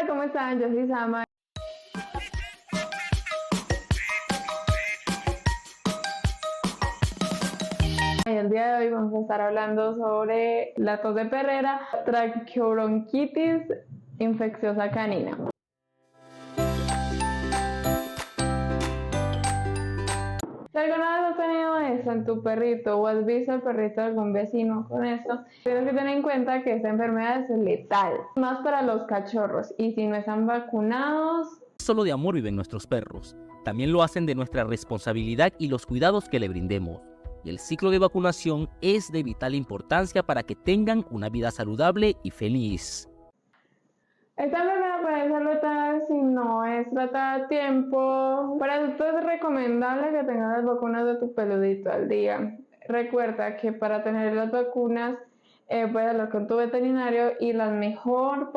Hola, ¿cómo están? Yo soy Sama. Y el día de hoy vamos a estar hablando sobre la tos de perrera, traqueobronquitis infecciosa canina. Si alguna vez has tenido eso en tu perrito o has visto al perrito de algún vecino con esto, tienes que tener en cuenta que esta enfermedad es letal, más para los cachorros, y si no están vacunados. Solo de amor viven nuestros perros. También lo hacen de nuestra responsabilidad y los cuidados que le brindemos. Y el ciclo de vacunación es de vital importancia para que tengan una vida saludable y feliz. Esta enfermedad puede ser letal si no es tratada a tiempo. Para esto es recomendable que tengas las vacunas de tu peludito al día. Recuerda que para tener las vacunas puedes hablar con tu veterinario y las mejores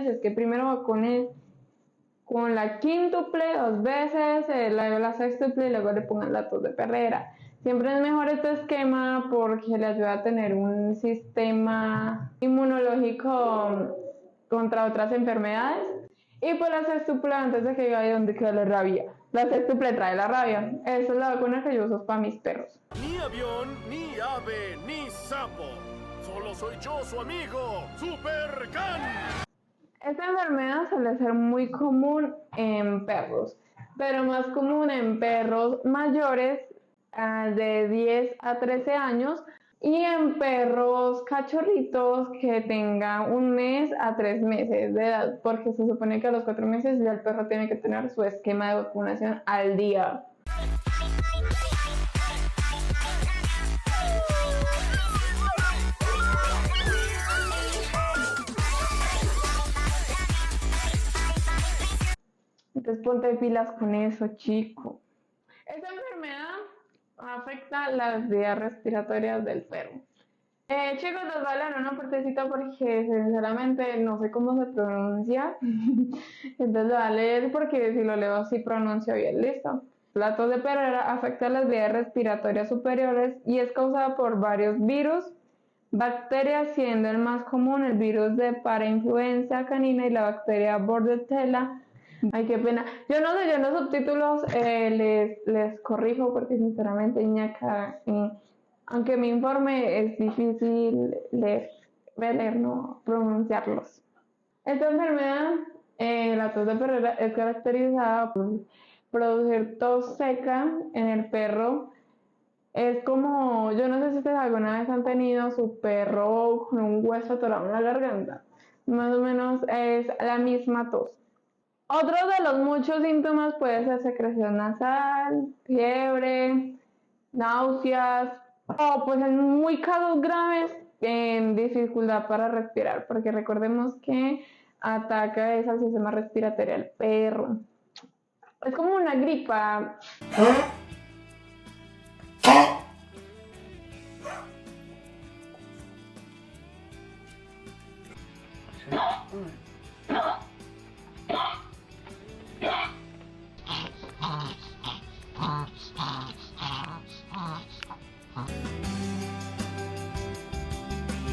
es que primero vacunes con la quíntuple 2 veces, luego la sextuple y luego le pongan la tos de perrera. Siempre es mejor este esquema porque le ayuda a tener un sistema inmunológico contra otras enfermedades. Y por la sextuple, antes de que diga de dónde queda la rabia, la sextuple trae la rabia. Esa es la vacuna que yo uso para mis perros. Ni avión, ni ave, ni sapo. Solo soy yo, su amigo, Super Can. Esta enfermedad suele ser muy común en perros, pero más común en perros mayores de 10 a 13 años y en perros cachorritos que tengan 1 mes a 3 meses de edad, porque se supone que a los 4 meses ya el perro tiene que tener su esquema de vacunación al día. Entonces ponte pilas con eso, chico. Esta enfermedad afecta las vías respiratorias del perro. Chicos, les voy a leer una partecita porque sinceramente no sé cómo se pronuncia. Entonces lo voy a leer porque si lo leo así pronuncio bien. Listo. La tos de perrera afecta las vías respiratorias superiores y es causada por varios virus, bacterias, siendo el más común el virus de parainfluenza canina y la bacteria Bordetella. Ay, qué pena. Yo no sé, yo en los subtítulos les corrijo porque sinceramente ñaca, aunque mi informe es difícil leer, no pronunciarlos. Esta enfermedad, la tos de perrera, es caracterizada por producir tos seca en el perro. Es como, yo no sé si ustedes alguna vez han tenido su perro con un hueso atorado en la garganta. Más o menos es la misma tos. Otro de los muchos síntomas puede ser secreción nasal, fiebre, náuseas o pues en muy casos graves en dificultad para respirar, porque recordemos que ataca al sistema respiratorio del perro. Es como una gripa.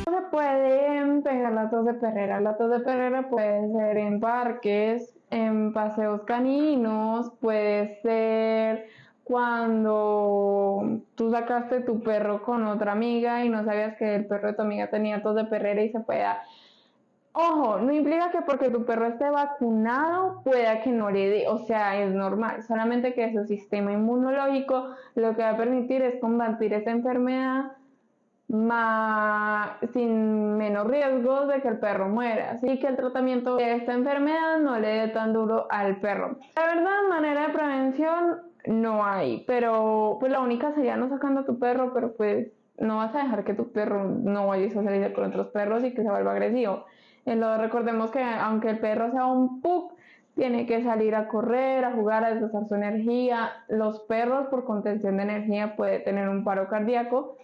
Se puede pegar la tos de perrera. La tos de perrera puede ser en parques, en paseos caninos, puede ser cuando tú sacaste tu perro con otra amiga y no sabías que el perro de tu amiga tenía tos de perrera y se puede dar. Ojo, no implica que porque tu perro esté vacunado pueda que no le dé, o sea, es normal, solamente que su sistema inmunológico lo que va a permitir es combatir esta enfermedad sin menos riesgos de que el perro muera, así que el tratamiento de esta enfermedad no le dé tan duro al perro. La verdad, manera de prevención no hay, pero pues la única sería no sacando a tu perro, pero pues no vas a dejar que tu perro no vaya a socializar con otros perros y que se vuelva agresivo. Recordemos que aunque el perro sea un pug, tiene que salir a correr, a jugar, a desgastar su energía. Los perros por contención de energía pueden tener un paro cardíaco.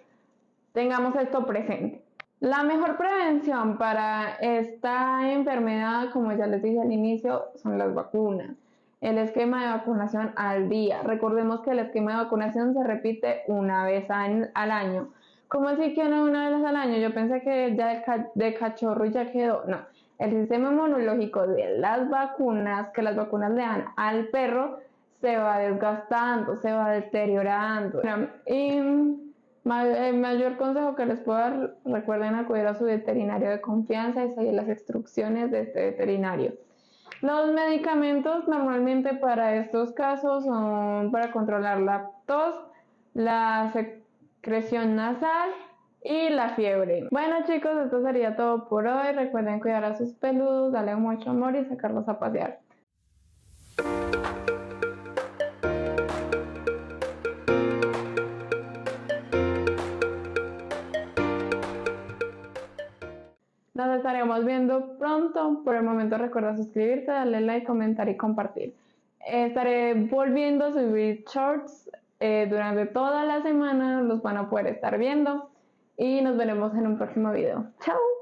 Tengamos esto presente. La mejor prevención para esta enfermedad, como ya les dije al inicio, son las vacunas. El esquema de vacunación al día. Recordemos que el esquema de vacunación se repite una vez al año. ¿Cómo así que no una vez al año? Yo pensé que ya de cachorro ya quedó. No, el sistema inmunológico de las vacunas, que las vacunas le dan al perro, se va desgastando, se va deteriorando. Y el mayor consejo que les puedo dar, recuerden acudir a su veterinario de confianza y seguir las instrucciones de este veterinario. Los medicamentos normalmente para estos casos son para controlar la tos, la secreción nasal y la fiebre. Bueno chicos, esto sería todo por hoy. Recuerden cuidar a sus peludos, darle mucho amor y sacarlos a pasear. Nos estaremos viendo pronto. Por el momento recuerda suscribirte, darle like, comentar y compartir. Estaré volviendo a subir shorts durante toda la semana. Los van a poder estar viendo. Y nos veremos en un próximo video. ¡Chao!